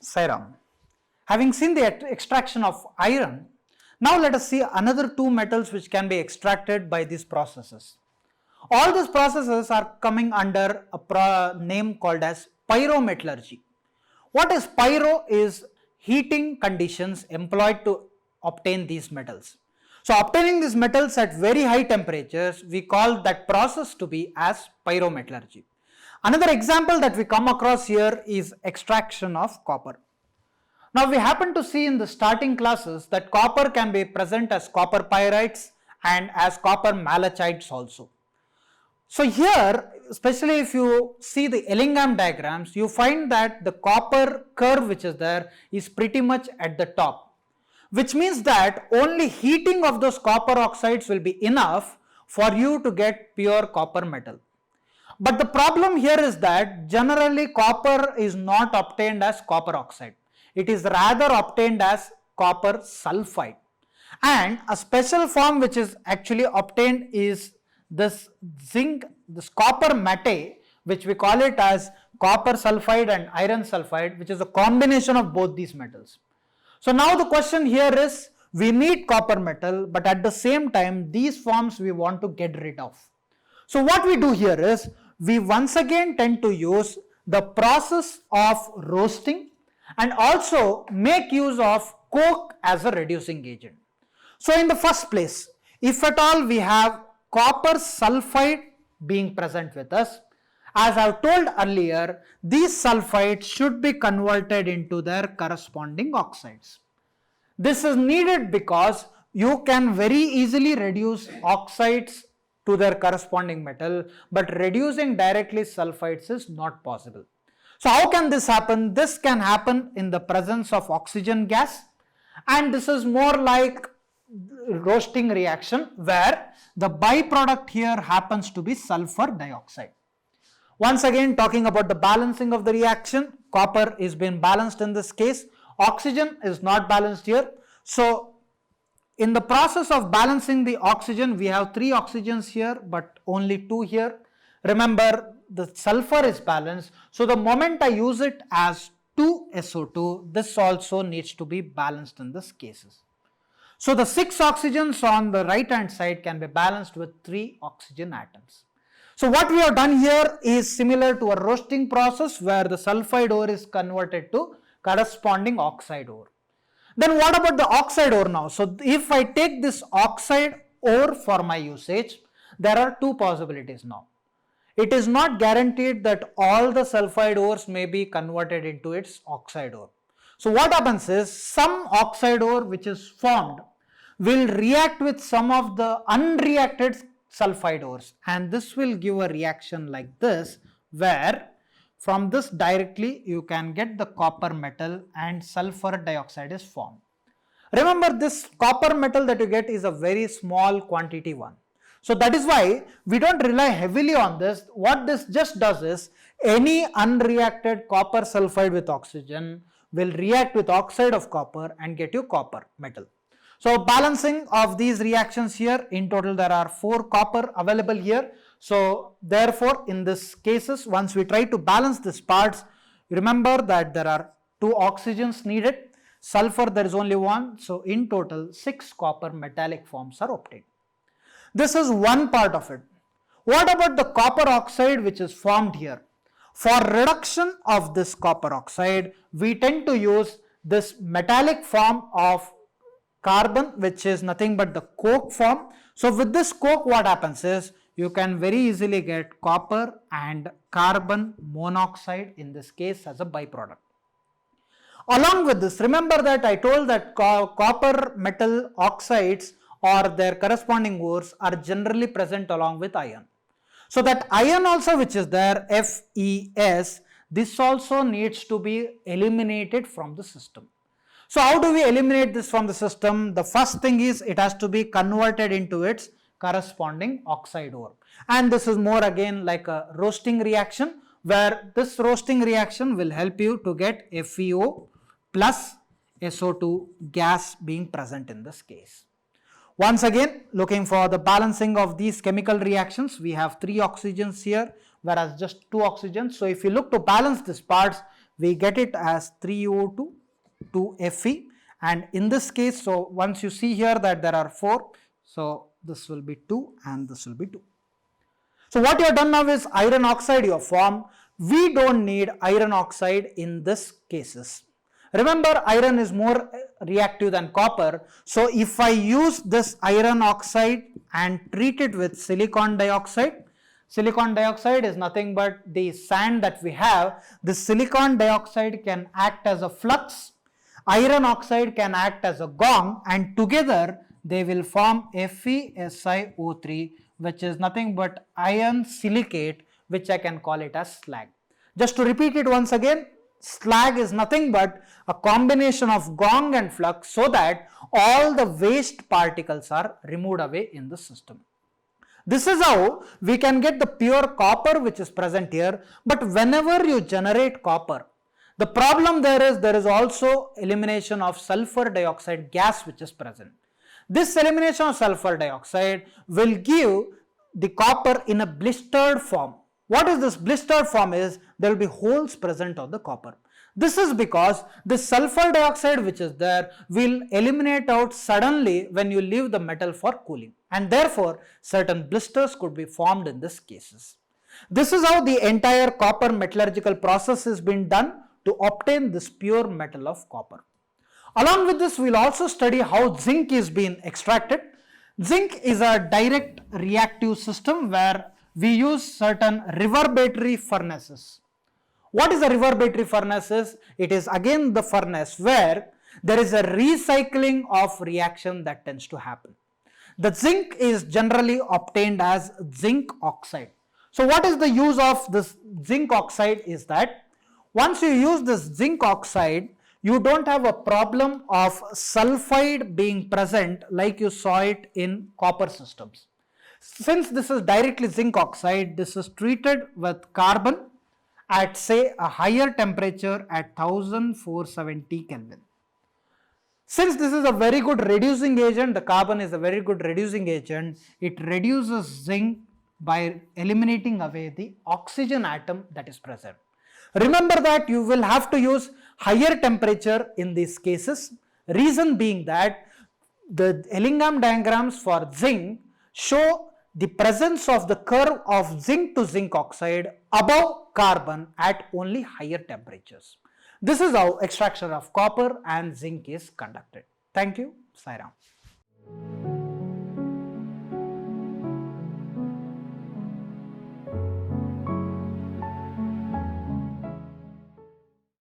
Sairam. Having seen the extraction of iron, now let us see another two metals which can be extracted by these processes. All these processes are coming under a name called as pyrometallurgy. What is pyro is heating conditions employed to obtain these metals. So obtaining these metals at very high temperatures, we call that process to be as pyrometallurgy. Another example that we come across here is extraction of copper. Now we happen to see in the starting classes that copper can be present as copper pyrites and as copper malachites also. So here, especially if you see the Ellingham diagrams, you find that the copper curve which is there is pretty much at the top, which means that only heating of those copper oxides will be enough for you to get pure copper metal. But the problem here is that generally copper is not obtained as copper oxide. It is rather obtained as copper sulfide. And a special form which is actually obtained is this zinc, this copper matte, which we call it as copper sulfide and iron sulfide, which is a combination of both these metals. So now the question here is, we need copper metal, but at the same time these forms we want to get rid of. So what we do here is, we once again tend to use the process of roasting and also make use of coke as a reducing agent. So in the first place, if at all we have copper sulfide being present with us, as I have told earlier, these sulfides should be converted into their corresponding oxides. This is needed because you can very easily reduce oxides to their corresponding metal, but reducing directly sulfides is not possible. So how can this happen? This can happen in the presence of oxygen gas, and this is more like roasting reaction where the byproduct here happens to be sulfur dioxide. Once again, talking about the balancing of the reaction, copper is being balanced in this case, oxygen is not balanced here. So in the process of balancing the oxygen, we have 3 oxygens here but only 2 here. Remember, the sulfur is balanced, so the moment I use it as 2SO2, this also needs to be balanced in this cases. So the 6 oxygens on the right hand side can be balanced with 3 oxygen atoms. So what we have done here is similar to a roasting process where the sulfide ore is converted to corresponding oxide ore. Then what about the oxide ore now? So if I take this oxide ore for my usage, there are 2 possibilities now. It is not guaranteed that all the sulfide ores may be converted into its oxide ore. So what happens is, some oxide ore which is formed will react with some of the unreacted sulfide ores, and this will give a reaction like this, where from this directly you can get the copper metal and sulfur dioxide is formed. Remember, this copper metal that you get is a very small quantity one. So that is why we don't rely heavily on this. What this just does is, any unreacted copper sulfide with oxygen will react with oxide of copper and get you copper metal. So balancing of these reactions here, in total there are 4 copper available here. So therefore in this cases, once we try to balance these parts, remember that there are 2 oxygens needed, sulfur there is only 1, so in total 6 copper metallic forms are obtained. This is one part of it. What about the copper oxide which is formed here? For reduction of this copper oxide, we tend to use this metallic form of carbon, which is nothing but the coke form. So with this coke, what happens is, you can very easily get copper and carbon monoxide in this case as a byproduct. Along with this, remember that I told that copper metal oxides or their corresponding ores are generally present along with iron. So that iron also which is there, FeS, this also needs to be eliminated from the system. So how do we eliminate this from the system? The first thing is, it has to be converted into its corresponding oxide ore. And this is more again like a roasting reaction, where this roasting reaction will help you to get FeO plus SO2 gas being present in this case. Once again, looking for the balancing of these chemical reactions, we have 3 oxygens here, whereas just 2 oxygens. So if you look to balance these parts, we get it as 3O2, 2Fe, and in this case, so once you see here that there are 4, so this will be 2 and this will be 2. So what you have done now is iron oxide you have formed. We don't need iron oxide in this cases. Remember, iron is more reactive than copper. So if I use this iron oxide and treat it with silicon dioxide is nothing but the sand that we have. The silicon dioxide can act as a flux, iron oxide can act as a gong, and together they will form FeSiO3, which is nothing but iron silicate, which I can call it as slag. Just to repeat it once again, slag is nothing but a combination of gong and flux so that all the waste particles are removed away in the system. This is how we can get the pure copper which is present here. But whenever you generate copper, the problem there is also elimination of sulfur dioxide gas which is present. This elimination of sulfur dioxide will give the copper in a blistered form. What is this blistered form is? There will be holes present on the copper. This is because the sulfur dioxide which is there will eliminate out suddenly when you leave the metal for cooling, and therefore certain blisters could be formed in these cases. This is how the entire copper metallurgical process is being done to obtain this pure metal of copper. Along with this, we will also study how zinc is being extracted. Zinc is a direct reactive system where we use certain reverberatory furnaces. What is a reverberatory furnaces? It is again the furnace where there is a recycling of reaction that tends to happen. The zinc is generally obtained as zinc oxide. So what is the use of this zinc oxide is that once you use this zinc oxide, you don't have a problem of sulfide being present like you saw it in copper systems. Since this is directly zinc oxide, this is treated with carbon at say a higher temperature at 1470 Kelvin. Since this is a very good reducing agent, the carbon is a very good reducing agent, it reduces zinc by eliminating away the oxygen atom that is present. Remember that you will have to use higher temperature in these cases. Reason being that the Ellingham diagrams for zinc show the presence of the curve of zinc to zinc oxide above carbon at only higher temperatures. This is how extraction of copper and zinc is conducted. Thank you. Sai Ram.